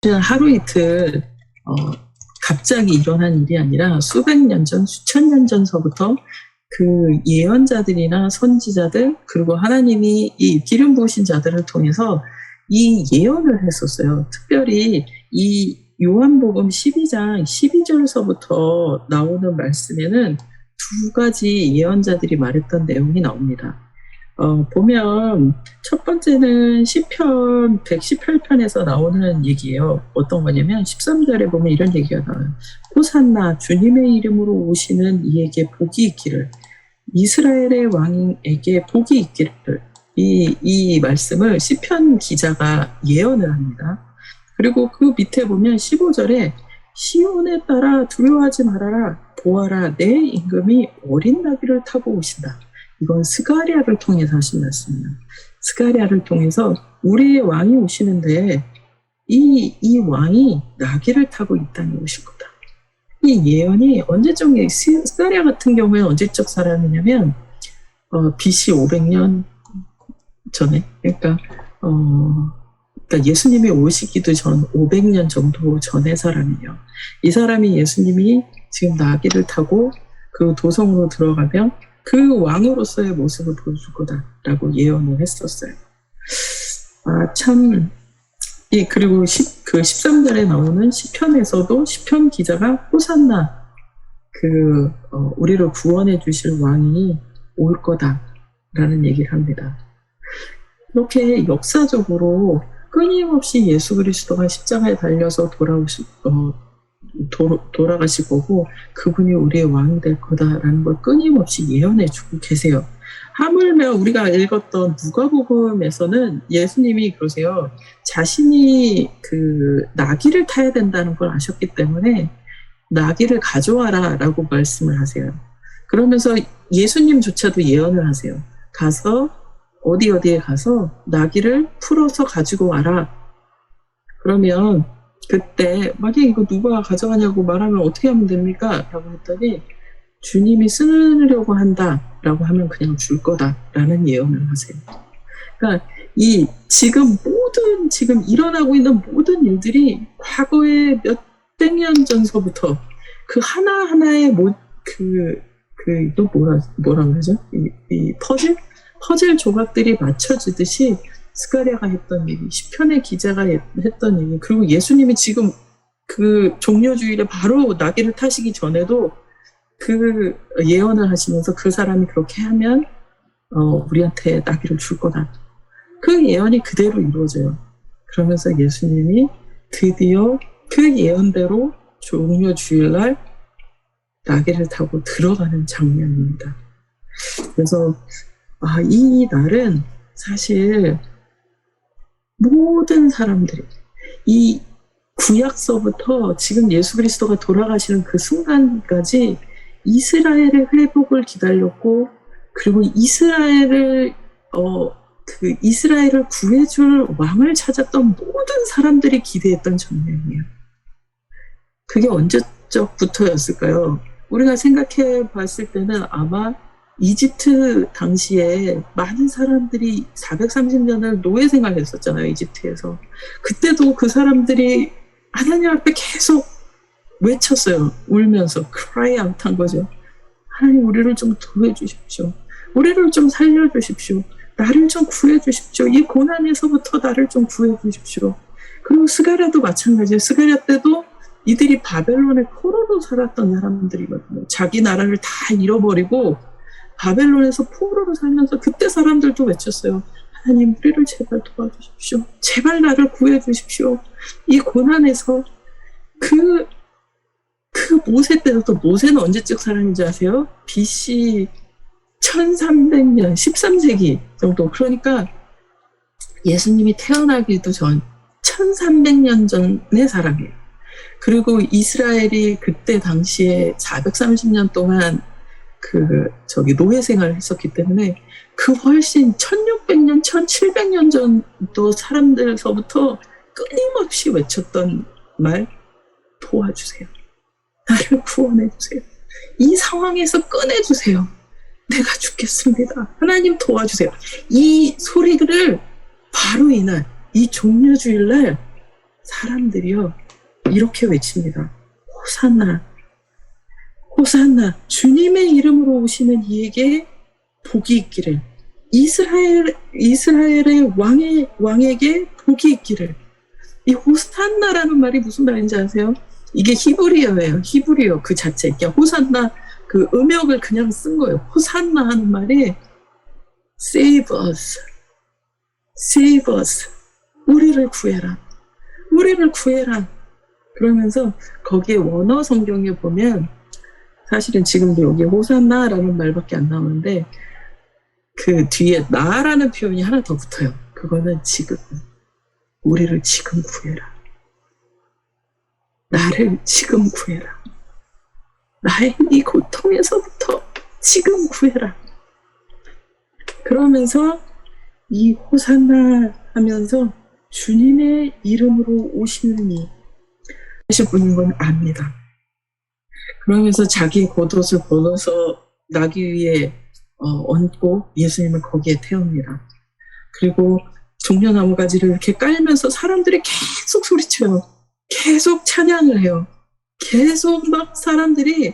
하루 이틀 갑자기 일어난 일이 아니라 수백 년 전, 수천 년 전서부터 그 예언자들이나 선지자들 그리고 하나님이 이 기름 부으신 자들을 통해서 이 예언을 했었어요. 특별히 이 요한복음 12장 12절서부터 나오는 말씀에는 두 가지 예언자들이 말했던 내용이 나옵니다. 보면 첫 번째는 시편 118편에서 나오는 얘기예요. 어떤 거냐면 13절에 보면 이런 얘기가 나와요. 호산나 주님의 이름으로 오시는 이에게 복이 있기를, 이스라엘의 왕에게 복이 있기를. 이 말씀을 시편 기자가 예언을 합니다. 그리고 그 밑에 보면 15절에 시온에 따라 두려워하지 말아라, 보아라 내 임금이 어린 나귀를 타고 오신다. 이건 스가랴를 통해서 하신 말씀이에요. 스가랴를 통해서 우리의 왕이 오시는데 이 왕이 나귀를 타고 이 땅에 오실 거다. 이 예언이 언제적, 스가랴 같은 경우에는 언제적 사람이냐면 BC 500년 전에, 그러니까 예수님이 오시기도 전 500년 정도 전의 사람이에요. 이 사람이 예수님이 지금 나귀를 타고 그 도성으로 들어가면 그 왕으로서의 모습을 보여줄 거다라고 예언을 했었어요. 그리고 그 13절에 나오는 시편에서도 시편 기자가 호산나, 우리를 구원해 주실 왕이 올 거다라는 얘기를 합니다. 이렇게 역사적으로 끊임없이 예수 그리스도가 십자가에 달려서 돌아가실 거고 그분이 우리의 왕이 될 거다라는 걸 끊임없이 예언해 주고 계세요. 하물며 우리가 읽었던 누가복음에서는 예수님이 그러세요. 자신이 그 나귀를 타야 된다는 걸 아셨기 때문에 나귀를 가져와라 라고 말씀을 하세요. 그러면서 예수님조차도 예언을 하세요. 가서 어디에 가서 나귀를 풀어서 가지고 와라. 그러면 그때 만약에 이거 누가 가져가냐고 말하면 어떻게 하면 됩니까? 라고 했더니 주님이 쓰려고 한다라고 하면 그냥 줄 거다라는 예언을 하세요. 그러니까 지금 일어나고 있는 모든 일들이 과거에 몇백 년 전서부터 그 하나하나의 또 뭐라 그러죠? 이 퍼즐 조각들이 맞춰지듯이 스가랴가 했던 얘기, 시편의 기자가 했던 얘기, 그리고 예수님이 지금 그 종려주일에 바로 나귀를 타시기 전에도 그 예언을 하시면서 그 사람이 그렇게 하면 우리한테 나귀를 줄 거다. 그 예언이 그대로 이루어져요. 그러면서 예수님이 드디어 그 예언대로 종려주일날 나귀를 타고 들어가는 장면입니다. 그래서 이 날은 사실 모든 사람들이 이 구약서부터 지금 예수 그리스도가 돌아가시는 그 순간까지 이스라엘의 회복을 기다렸고, 그리고 이스라엘을 구해줄 왕을 찾았던 모든 사람들이 기대했던 장면이에요. 그게 언제적부터였을까요? 우리가 생각해 봤을 때는 아마 이집트 당시에 많은 사람들이 430년을 노예 생활했었잖아요, 이집트에서. 그때도 그 사람들이 하나님 앞에 계속 외쳤어요. 울면서 cry out 한 거죠. 하나님, 우리를 좀 도와주십시오. 우리를 좀 살려주십시오. 나를 좀 구해주십시오. 이 고난에서부터 나를 좀 구해주십시오. 그리고 스가랴도 마찬가지예요. 스가랴 때도 이들이 바벨론의 포로로 살았던 사람들이거든요. 자기 나라를 다 잃어버리고 바벨론에서 포로로 살면서 그때 사람들도 외쳤어요. 하나님, 우리를 제발 도와주십시오. 제발 나를 구해주십시오. 이 고난에서 그 모세 때도, 모세는 언제적 사람인지 아세요? BC 1300년, 13세기 정도. 그러니까 예수님이 태어나기도 전 1300년 전의 사람이에요. 그리고 이스라엘이 그때 당시에 430년 동안 노예 생활을 했었기 때문에 그 훨씬 1600년, 1700년 전도 사람들서부터 끊임없이 외쳤던 말, 도와주세요. 나를 구원해주세요. 이 상황에서 꺼내주세요. 내가 죽겠습니다. 하나님 도와주세요. 이 소리를 바로 이날, 이 종려주일날 사람들이요 이렇게 외칩니다. 호산나, 호산나, 주님의 이름으로 오시는 이에게 복이 있기를. 이스라엘의 왕에게 복이 있기를. 이 호산나라는 말이 무슨 말인지 아세요? 이게 히브리어예요. 히브리어 그 자체. 그냥 호산나 그 음역을 그냥 쓴 거예요. 호산나 하는 말이 save us, save us. 우리를 구해라. 우리를 구해라. 그러면서 거기에 원어 성경에 보면 사실은 지금도 여기 호산나라는 말밖에 안 나오는데 그 뒤에 나라는 표현이 하나 더 붙어요. 그거는 지금. 우리를 지금 구해라. 나를 지금 구해라. 나의 이 고통에서부터 지금 구해라. 그러면서 이 호산나 하면서 주님의 이름으로 오시는 이 하실 분인 건 압니다. 그러면서 자기 겉옷을 벗어서 나귀 위에 얹고 예수님을 거기에 태웁니다. 그리고 종려나무 가지를 이렇게 깔면서 사람들이 계속 소리쳐요. 계속 찬양을 해요. 계속 막 사람들이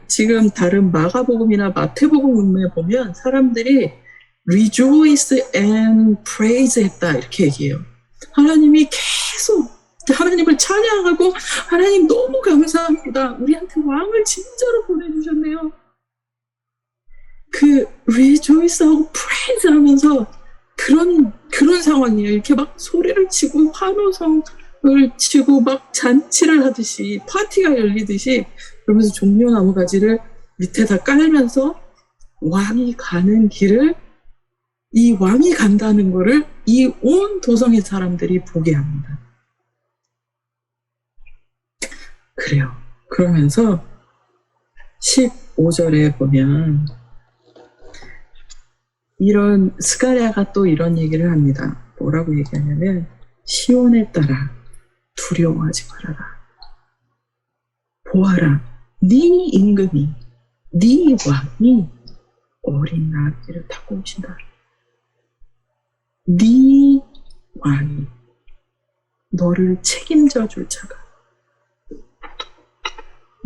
지금 다른 마가복음이나 마태복음에 보면 사람들이 rejoice and praise 했다 이렇게 얘기해요. 하나님이 계속 하나님을 찬양하고 하나님 너무 감사합니다. 우리한테 왕을 진짜로 보내주셨네요. rejoice하고 praise 하면서 그런 상황이에요. 이렇게 막 소리를 치고 환호성을 치고 막 잔치를 하듯이 파티가 열리듯이 그러면서 종려나무 가지를 밑에다 깔면서 왕이 가는 길을 이 왕이 간다는 거를 이 온 도성의 사람들이 보게 합니다. 그래요. 그러면서 15절에 보면 이런 스가랴가 또 이런 얘기를 합니다. 뭐라고 얘기하냐면 시온에 따라 두려워하지 말아라. 보아라, 네 임금이 네 왕이 어린 나귀를 타고 오신다. 네 왕이 너를 책임져 줄 자가,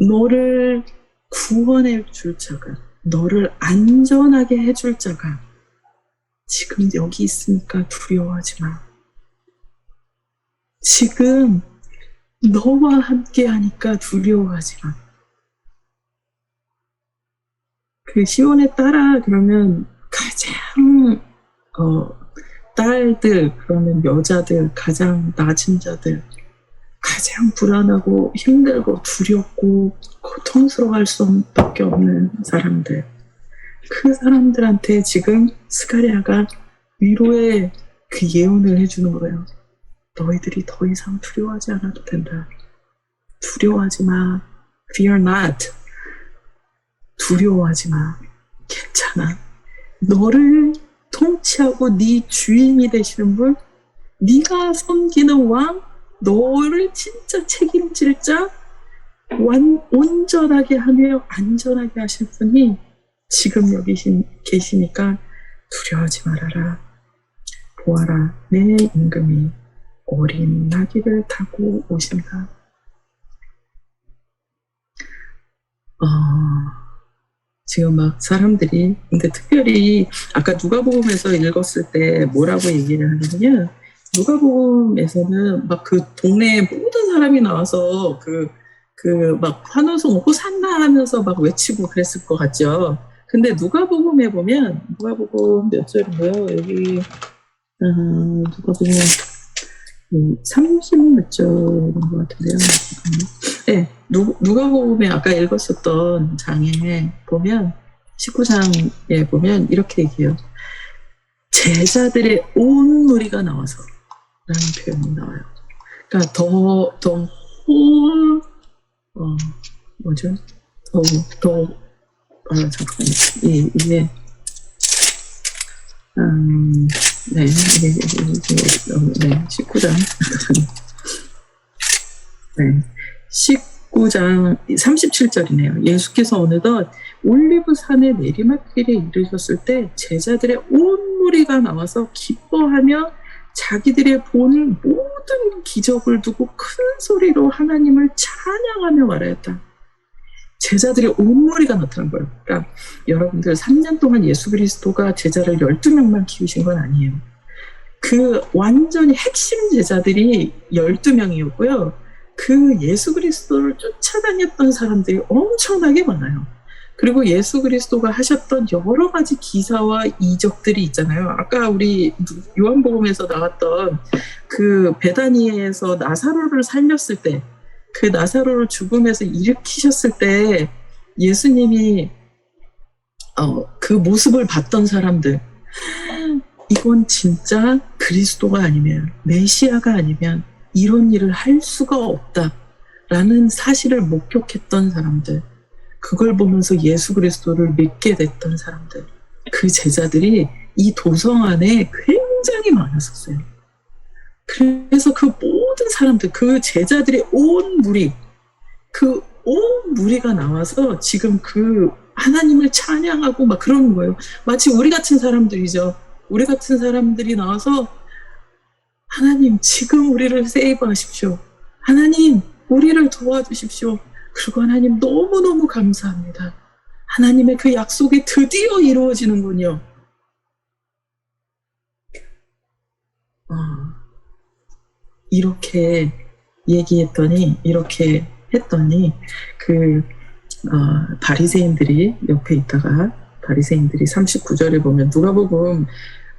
너를 구원해 줄 자가, 너를 안전하게 해줄 자가 지금 여기 있으니까 두려워하지 마. 지금 너와 함께 하니까 두려워하지 마. 시온에 따라 그러면 가장 딸들, 그러면 여자들, 가장 낮은 자들, 가장 불안하고 힘들고 두렵고 고통스러워할 수밖에 없는 사람들, 그 사람들한테 지금 스가랴가 위로의 그 예언을 해주는 거예요. 너희들이 더 이상 두려워하지 않아도 된다. 두려워하지 마. Fear not. 두려워하지 마. 괜찮아. 너를 통치하고 네 주인이 되시는 분, 네가 섬기는 왕, 너를 진짜 책임질 자, 온전하게 하며 안전하게 하실 분이 지금 여기 계시니까 두려워하지 말아라. 보아라, 내 임금이 어린 나귀를 타고 오신다. 지금 막 사람들이, 근데 특별히 아까 누가복음에서 읽었을 때 뭐라고 얘기를 하냐면, 누가복음에서는 막 그 동네에 모든 사람이 나와서 막 환호성 호산나 하면서 막 외치고 그랬을 것 같죠. 근데 누가복음에 보면, 누가복음 몇 절인가요? 여기 누가복음 30 몇 절인 것 같은데요. 네, 누가복음에 아까 읽었었던 장에 보면 19장에 보면 이렇게 얘기해요. 제자들의 온 무리가 나와서 라는 표현이 나와요. 그러니까 잠깐만요. 이게 네, 네, 19장. 네, 19장 37절이네요. 예수께서 어느덧 올리브 산의 내리막길에 이르셨을 때 제자들의 온 무리가 나와서 기뻐하며 자기들의 본 모든 기적을 두고 큰 소리로 하나님을 찬양하며 말하였다. 제자들의 온 무리가 나타난 거예요. 그러니까 여러분들 3년 동안 예수 그리스도가 제자를 12명만 키우신 건 아니에요. 그 완전히 핵심 제자들이 12명이었고요. 그 예수 그리스도를 쫓아다녔던 사람들이 엄청나게 많아요. 그리고 예수 그리스도가 하셨던 여러 가지 기사와 이적들이 있잖아요. 아까 우리 요한복음에서 나왔던 그 베다니에서 나사로를 살렸을 때, 그 나사로를 죽음에서 일으키셨을 때 예수님이 그 모습을 봤던 사람들, 이건 진짜 그리스도가 아니면, 메시아가 아니면 이런 일을 할 수가 없다라는 사실을 목격했던 사람들, 그걸 보면서 예수 그리스도를 믿게 됐던 사람들, 그 제자들이 이 도성 안에 굉장히 많았었어요. 그래서 그 모든 사람들, 그 제자들의 온 무리, 그 온 무리가 나와서 지금 그 하나님을 찬양하고 막 그러는 거예요. 마치 우리 같은 사람들이죠. 우리 같은 사람들이 나와서 하나님 지금 우리를 세이브하십시오. 하나님 우리를 도와주십시오. 그리고 하나님 너무너무 감사합니다. 하나님의 그 약속이 드디어 이루어지는군요. 이렇게 얘기했더니, 이렇게 했더니 그 바리새인들이 옆에 있다가, 바리새인들이 39절에 보면, 누가복음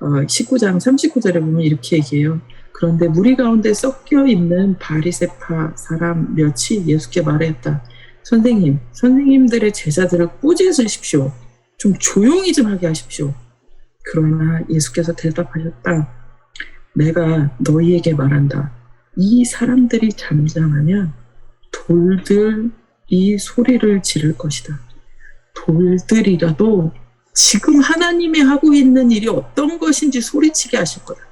19장 39절에 보면 이렇게 얘기해요. 그런데 무리 가운데 섞여 있는 바리새파 사람 몇이 예수께 말했다. 선생님들의 제자들을 꾸짖으십시오. 좀 조용히 좀 하게 하십시오. 그러나 예수께서 대답하셨다. 내가 너희에게 말한다. 이 사람들이 잠잠하면 돌들이 소리를 지를 것이다. 돌들이라도 지금 하나님이 하고 있는 일이 어떤 것인지 소리치게 하실 거다.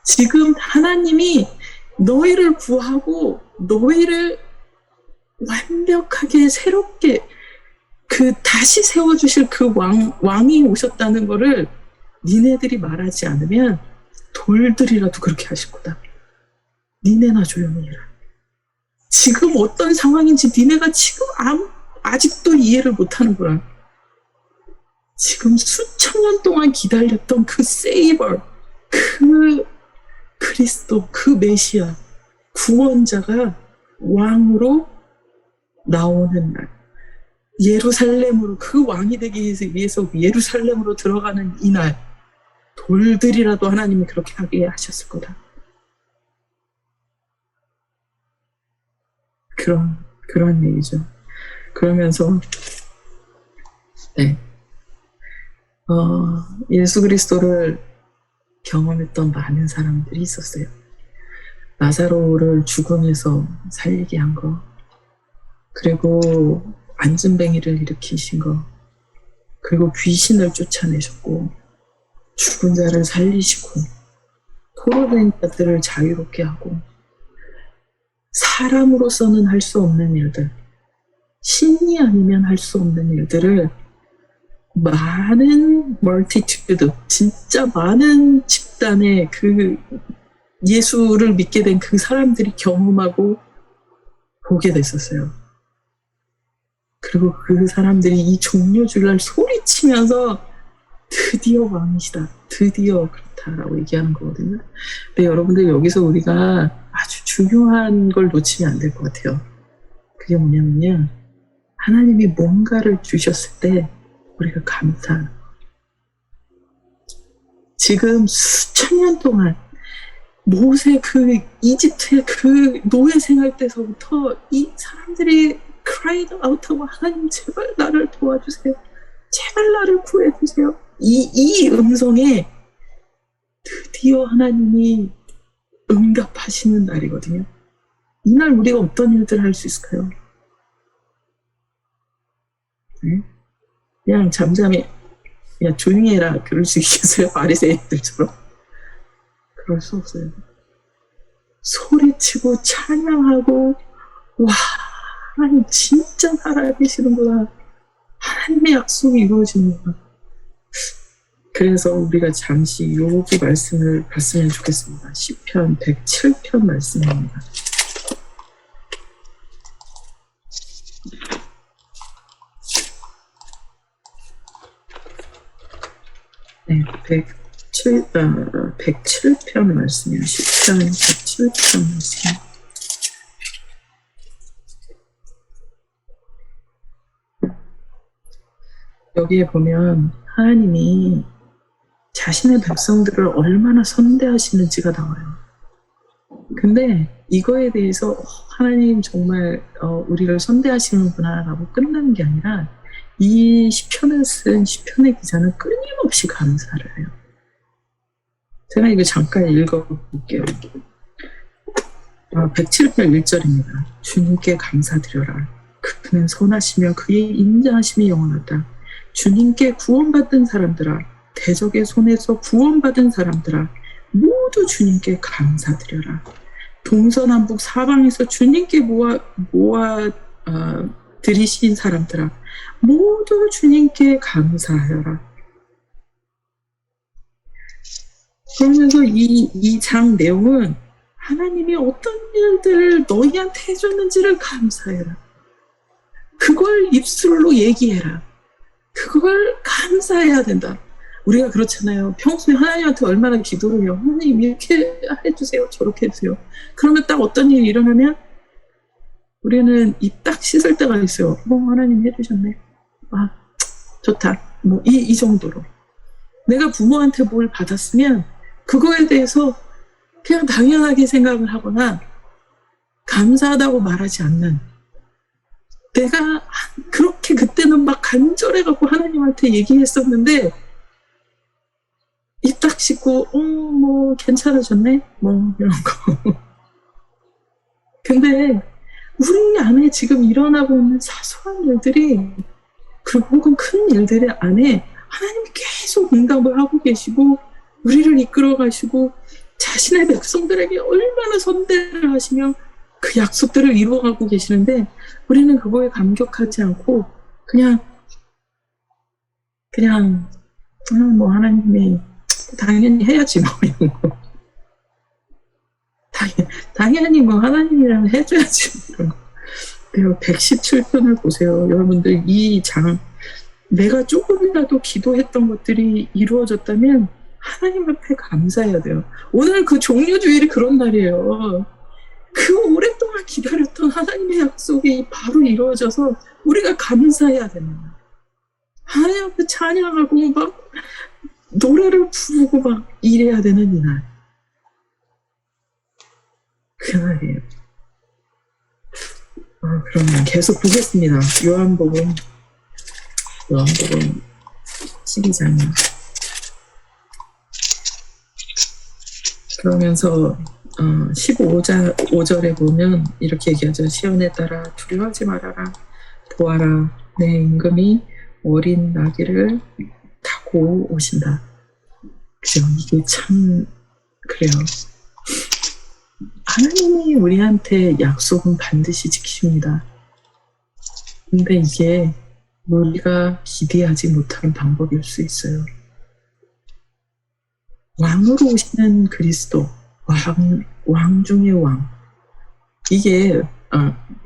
지금 하나님이 너희를 구하고 너희를 완벽하게 새롭게 다시 세워주실 그 왕이 오셨다는 거를 니네들이 말하지 않으면 돌들이라도 그렇게 하실 거다. 니네나 조용히 해라. 지금 어떤 상황인지 니네가 지금 아직도 이해를 못하는 거야. 지금 수천 년 동안 기다렸던 그 세이버, 그 그리스도, 그 메시아, 구원자가 왕으로 나오는 날, 예루살렘으로, 그 왕이 되기 위해서 예루살렘으로 들어가는 이날, 돌들이라도 하나님이 그렇게 하게 하셨을 거다. 그런 얘기죠. 그러면서 네, 예수 그리스도를 경험했던 많은 사람들이 있었어요. 나사로를 죽음에서 살리게 한 거, 그리고 안진뱅이를 일으키신 거, 그리고 귀신을 쫓아내셨고, 죽은 자를 살리시고, 포로된 자들을 자유롭게 하고, 사람으로서는 할 수 없는 일들, 신이 아니면 할 수 없는 일들을 많은 멀티튜드, 진짜 많은 집단의 그 예수를 믿게 된 그 사람들이 경험하고 보게 됐었어요. 그리고 그 사람들이 이 종려주일날 소리치면서 드디어 왕이시다, 드디어 그렇다라고 얘기하는 거거든요. 근데 여러분들, 여기서 우리가 아주 중요한 걸 놓치면 안 될 것 같아요. 그게 뭐냐면요, 하나님이 뭔가를 주셨을 때 우리가 감사하는 거. 지금 수천 년 동안 모세 그 이집트의 그 노예 생활 때서부터 이 사람들이 cried out하고, 하나님 제발 나를 도와주세요, 제발 나를 구해주세요, 이 음성에 드디어 하나님이 응답하시는 날이거든요. 이날 우리가 어떤 일들을 할 수 있을까요? 네? 그냥 잠잠히 그냥 조용히 해라, 그럴 수 있겠어요? 바리새인들처럼. 그럴 수 없어요. 소리치고 찬양하고, 와, 하나님 진짜 살아계시는구나, 하나님의 약속이 이루어지는구나. 그래서 우리가 잠시 여기 말씀을 봤으면 좋겠습니다. 시편 107편 말씀입니다. 네, 107편 말씀이요. 시편 107편 말씀. 여기에 보면 하나님이 자신의 백성들을 얼마나 선대하시는지가 나와요. 근데 이거에 대해서 하나님 정말 우리를 선대하시는구나 라고 끝나는 게 아니라 이 시편을 쓴 시편의 기자는 끊임없이 감사를 해요. 제가 이거 잠깐 읽어볼게요. 107편 1절입니다. 주님께 감사드려라. 그는 선하시며 그의 인자하심이 영원하다. 주님께 구원받은 사람들아, 대적의 손에서 구원받은 사람들아, 모두 주님께 감사드려라. 동서남북 사방에서 주님께 모아 들이신 사람들아, 모두 주님께 감사하여라. 그러면서 이 장 내용은 하나님이 어떤 일들을 너희한테 해줬는지를 감사해라. 그걸 입술로 얘기해라. 그걸 감사해야 된다. 우리가 그렇잖아요. 평소에 하나님한테 얼마나 기도를 해요. 하나님 이렇게 해주세요. 저렇게 해주세요. 그러면 딱 어떤 일이 일어나면 우리는 입 딱 씻을 때가 있어요. 하나님 해주셨네. 아, 좋다. 이 정도로. 내가 부모한테 뭘 받았으면 그거에 대해서 그냥 당연하게 생각을 하거나 감사하다고 말하지 않는, 내가 그렇게 그때는 막 간절해갖고 하나님한테 얘기했었는데 입 딱 씻고 괜찮아졌네? 이런 거. 근데 우리 안에 지금 일어나고 있는 사소한 일들이, 그리고 혹은 큰 일들 안에 하나님이 계속 응답을 하고 계시고 우리를 이끌어 가시고 자신의 백성들에게 얼마나 선대를 하시며 그 약속들을 이루어가고 계시는데 우리는 그거에 감격하지 않고 그냥 하나님이 당연히 해야지 이런 거. 당연히 하나님이랑 해줘야지 이런 거. 117편을 보세요. 여러분들 이 장, 내가 조금이라도 기도했던 것들이 이루어졌다면 하나님 앞에 감사해야 돼요. 오늘 그 종료주일이 그런 날이에요. 그 오랫동안 기다렸던 하나님의 약속이 바로 이루어져서 우리가 감사해야 되는 거예요. 하나님 앞에 찬양하고 막 노래를 부르고 막 이래야 되는 이날. 그날이에요. 그러면 계속 보겠습니다. 요한복음 12장. 그러면서 15절에 보면 이렇게 얘기하죠. 시온에 따라 두려워하지 말아라. 보아라, 내 임금이 어린 나귀를 타고 오신다. 그죠? 이게 참 그래요. 하나님이 우리한테 약속은 반드시 지키십니다. 근데 이게 우리가 기대하지 못하는 방법일 수 있어요. 왕으로 오시는 그리스도, 왕 중의 왕. 이게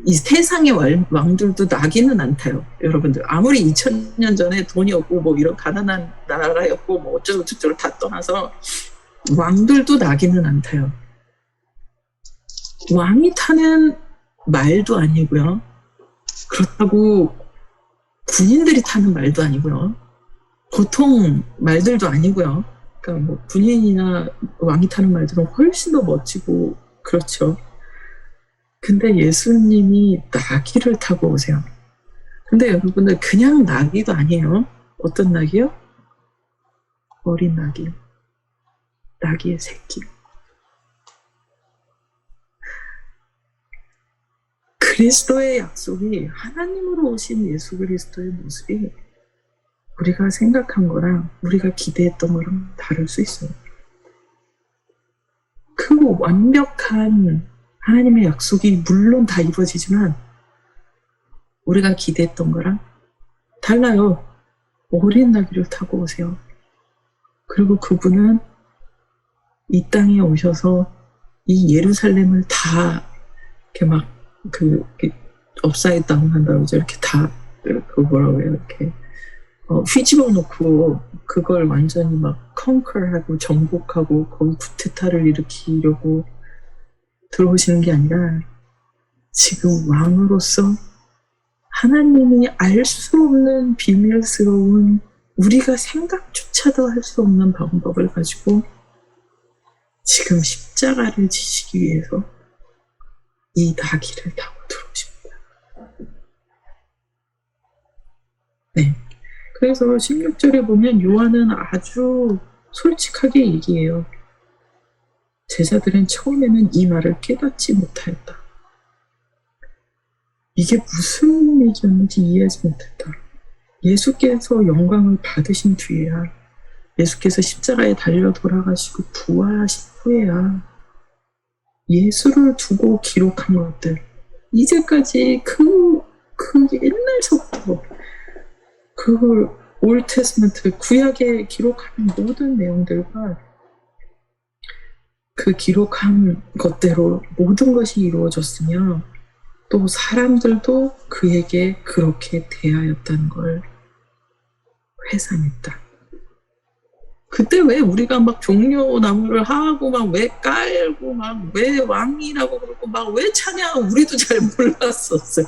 이 세상의 왕들도 나기는 않다요. 여러분들 아무리 2000년 전에 돈이 없고 이런 가난한 나라였고 어쩌고저쩌고 다 떠나서 왕들도 나기는 않다요. 왕이 타는 말도 아니고요. 그렇다고 군인들이 타는 말도 아니고요. 보통 말들도 아니고요. 그러니까 군인이나 왕이 타는 말들은 훨씬 더 멋지고 그렇죠. 근데 예수님이 나귀를 타고 오세요. 근데 여러분들 그냥 나귀도 아니에요. 어떤 나귀요? 어린 나귀. 나귀의 새끼. 그리스도의 약속이, 하나님으로 오신 예수 그리스도의 모습이 우리가 생각한 거랑 우리가 기대했던 거랑 다를 수 있어요. 그 완벽한 하나님의 약속이 물론 다 이루어지지만 우리가 기대했던 거랑 달라요. 어린 나귀를 타고 오세요. 그리고 그분은 이 땅에 오셔서 이 예루살렘을 다 이렇게 막 업사이드 다운 한다고 그러죠. 이렇게 다 그 뭐라고 해요, 이렇게 휘집어 놓고 그걸 완전히 막 컨커하고 정복하고 거기 쿠데타를 일으키려고 들어오시는 게 아니라 지금 왕으로서 하나님이 알 수 없는 비밀스러운, 우리가 생각조차도 할 수 없는 방법을 가지고 지금 십자가를 지시기 위해서 이 나귀를 타고 들어오십니다. 네. 그래서 16절에 보면 요한은 아주 솔직하게 얘기해요. 제자들은 처음에는 이 말을 깨닫지 못하였다. 이게 무슨 얘기였는지 이해하지 못했다. 예수께서 영광을 받으신 뒤에야, 예수께서 십자가에 달려 돌아가시고 부활하신 후에야 예수를 두고 기록한 것들, 이제까지 그 옛날서부터 그 올테스먼트 구약에 기록한 모든 내용들과 그 기록한 것대로 모든 것이 이루어졌으며 또 사람들도 그에게 그렇게 대하였다는 걸 회상했다. 그때 왜 우리가 막 종려나무를 하고 막 왜 깔고 막 왜 왕이라고 그러고 막 왜 찬양, 우리도 잘 몰랐었어요.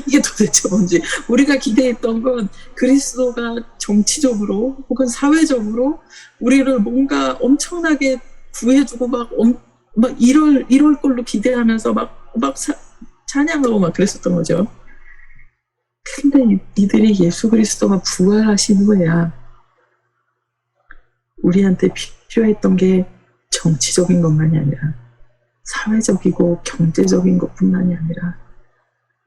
이게 도대체 뭔지. 우리가 기대했던 건 그리스도가 정치적으로 혹은 사회적으로 우리를 뭔가 엄청나게 구해주고 막 이럴 걸로 기대하면서 막 찬양하고 막 그랬었던 거죠. 근데 이들이 예수 그리스도가 부활하신 후에야 우리한테 필요했던 게 정치적인 것만이 아니라 사회적이고 경제적인 것뿐만이 아니라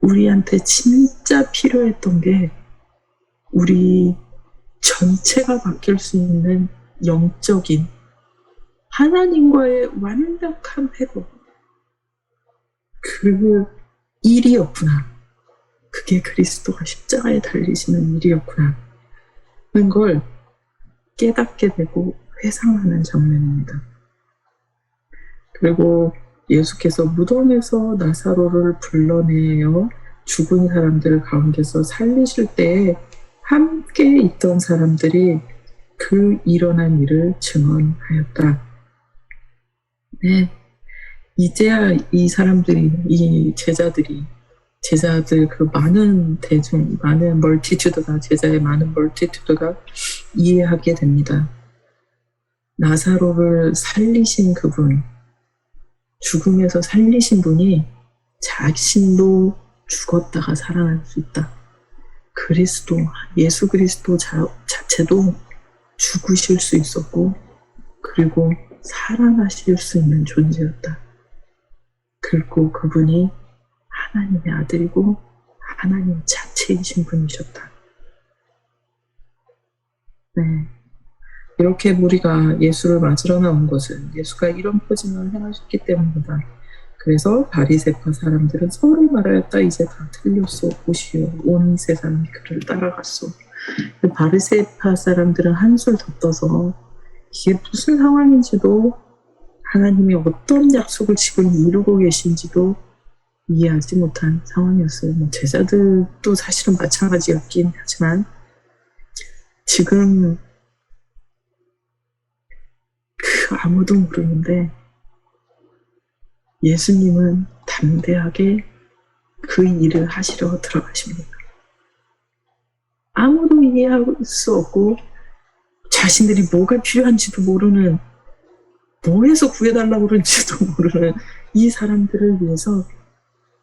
우리한테 진짜 필요했던 게 우리 전체가 바뀔 수 있는 영적인 하나님과의 완벽한 회복, 그 일이었구나. 그게 그리스도가 십자가에 달리시는 일이었구나 하는 걸 깨닫게 되고 회상하는 장면입니다. 그리고 예수께서 무덤에서 나사로를 불러내어 죽은 사람들 가운데서 살리실 때에 함께 있던 사람들이 그 일어난 일을 증언하였다. 네, 이제야 이 사람들이, 이 제자들 그 많은 대중, 많은 멀티튜드가, 제자의 많은 멀티튜드가 이해하게 됩니다. 나사로를 살리신 그분, 죽음에서 살리신 분이 자신도 죽었다가 살아날 수 있다. 그리스도, 예수 그리스도 자체도 죽으실 수 있었고, 그리고 살아나실 수 있는 존재였다. 그리고 그분이 하나님의 아들이고 하나님 자체이신 분이셨다. 네. 이렇게 우리가 예수를 맞으러 나온 것은 예수가 이런 표징을 행하셨기 때문이다. 그래서 바리새파 사람들은 서로 말하였다. 이제 다 틀렸소. 보시오. 온 세상이 그를 따라갔소. 바리새파 사람들은 한술 더 떠서 이게 무슨 상황인지도, 하나님이 어떤 약속을 지금 이루고 계신지도 이해하지 못한 상황이었어요. 제자들도 사실은 마찬가지였긴 하지만 지금 아무도 모르는데 예수님은 담대하게 그 일을 하시러 들어가십니다. 아무도 이해할 수 없고 자신들이 뭐가 필요한지도 모르는, 뭐해서 구해달라고 그러는지도 모르는 이 사람들을 위해서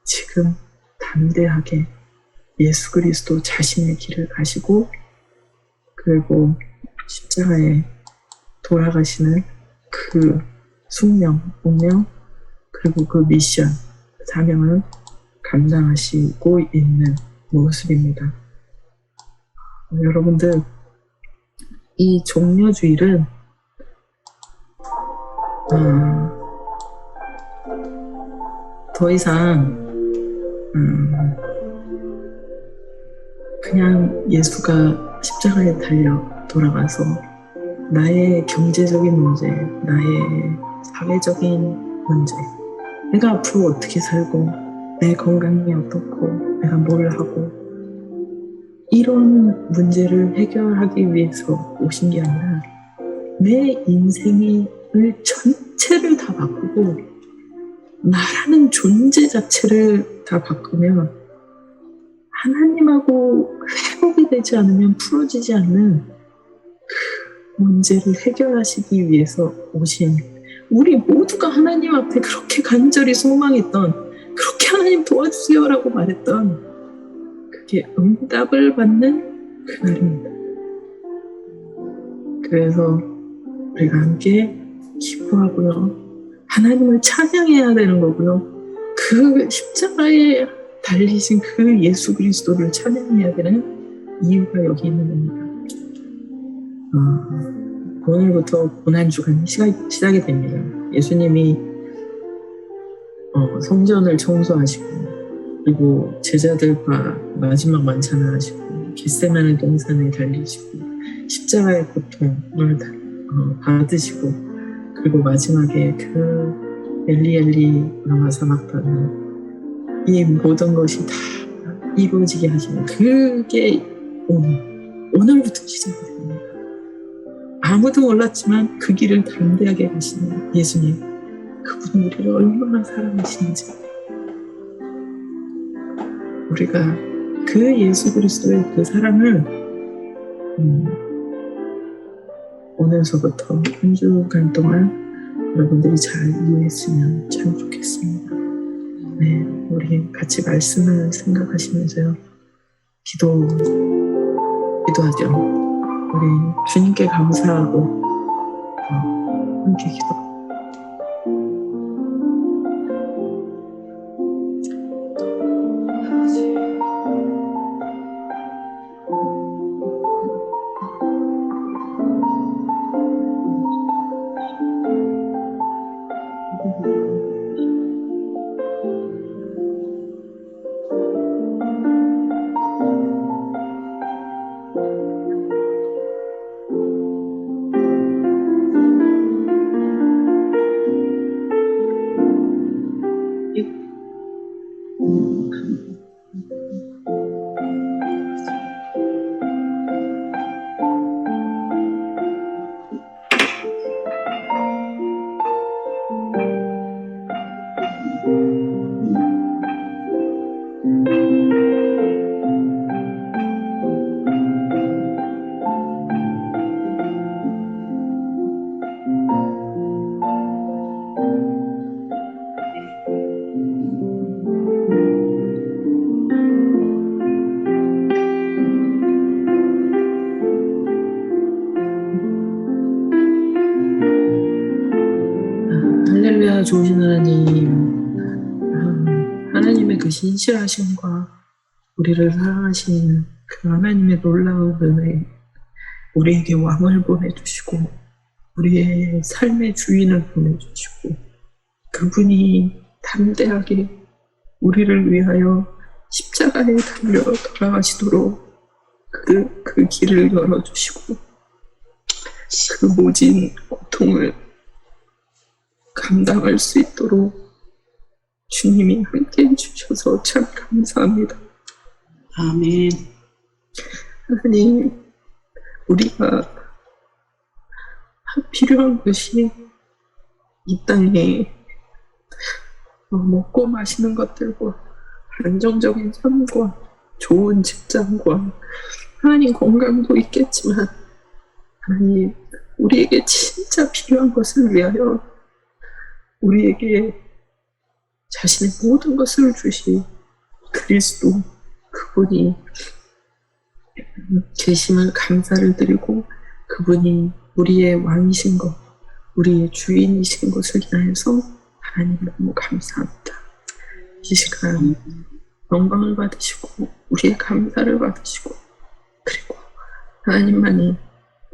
지금 담대하게 예수 그리스도 자신의 길을 가시고, 그리고 십자가에 돌아가시는 그 숙명, 운명, 그리고 그 미션, 사명을 감당하시고 있는 모습입니다. 여러분들, 이 종려주일은 더 이상 그냥 예수가 십자가에 달려 돌아가서 나의 경제적인 문제, 나의 사회적인 문제, 내가 앞으로 어떻게 살고, 내 건강이 어떻고, 내가 뭘 하고, 이런 문제를 해결하기 위해서 오신 게 아니라 내 인생을 전체를 다 바꾸고 나라는 존재 자체를 다 바꾸면 하나님하고 회복이 되지 않으면 풀어지지 않는 그 문제를 해결하시기 위해서 오신, 우리 모두가 하나님 앞에 그렇게 간절히 소망했던, 그렇게 하나님 도와주세요라고 말했던 그게 응답을 받는 그날입니다. 그래서 우리가 함께 기뻐하고요, 하나님을 찬양해야 되는 거고요, 그 십자가에 달리신 그 예수 그리스도를 찬양해야 되는 이유가 여기 있는 겁니다. 오늘부터 고난주간이 시작이 됩니다. 예수님이 성전을 청소하시고, 그리고 제자들과 마지막 만찬을 하시고, 겟세마네 동산에 달리시고, 십자가의 고통을 받으시고, 그리고 마지막에 그 엘리 라마 사박다나 이 모든 것이 다 이루어지게 하시는 그게 오늘부터 시작이 됩니다. 아무도 몰랐지만 그 길을 담대하게 가시는 예수님, 그분이 우리를 얼마나 사랑하시는지, 우리가 그 예수 그리스도의 그 사랑을 오늘서부터 한 주간 동안 여러분들이 잘 이해했으면 참 좋겠습니다. 네, 우리 같이 말씀을 생각하시면서요, 기도하죠. 우리 주님께 감사하고 함께 기도. 할렐루야. 좋으신 하나님, 하나님의 그 신실하심과 우리를 사랑하시는 그 하나님의 놀라운 은혜, 우리에게 왕을 보내주시고 우리의 삶의 주인을 보내주시고, 그분이 담대하게 우리를 위하여 십자가에 달려 돌아가시도록 그 길을 열어주시고, 그 모진 고통을 감당할 수 있도록 주님이 함께 해주셔서 참 감사합니다. 아멘. 하나님, 우리가 필요한 것이 이 땅에 먹고 마시는 것들과 안정적인 삶과 좋은 직장과 하나님 건강도 있겠지만, 하나님, 우리에게 진짜 필요한 것을 위하여 우리에게 자신의 모든 것을 주신 그리스도, 그분이 계심을 감사를 드리고, 그분이 우리의 왕이신 것, 우리의 주인이신 것을 인하여서 하나님 너무 감사합니다. 이 시간 영광을 받으시고 우리의 감사를 받으시고, 그리고 하나님만이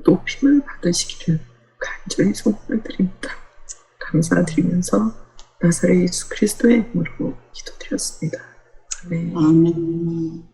높임을 받으시기를 간절히 소망을 드립니다. 감사드리면서 나사렛 예수 그리스도의 이름으로 기도드렸습니다. 아멘. 아멘.